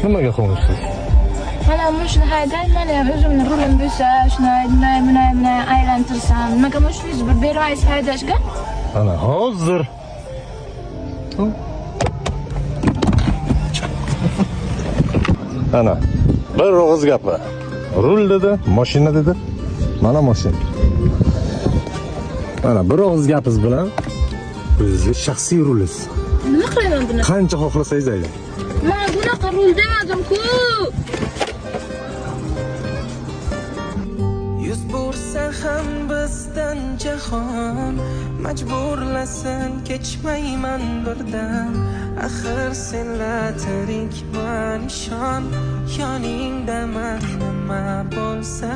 Nimaga ko'ngilsiz? Mana shuni hayday, mana ham o'zimni rulim bo'lsa, shuni bunday aylantirsam, nimaga shuni bir bermaysiz haydashga? Ana hozir. Ana bir og'iz gapi. Rul dedi, mashina dedi. Mana mashina. Mana bir og'iz gapiz bilan o'zingiz shaxsiy rulingiz. Nima qilaman buni? Qancha xohlasangiz aylang. Men bunaqa rul demadim-ku. Yuz bursa ham bizdan jahon, majburlasin kechmayman birdan. Axir senlar tirikman, ishon, yoningdaman nima bo'lsa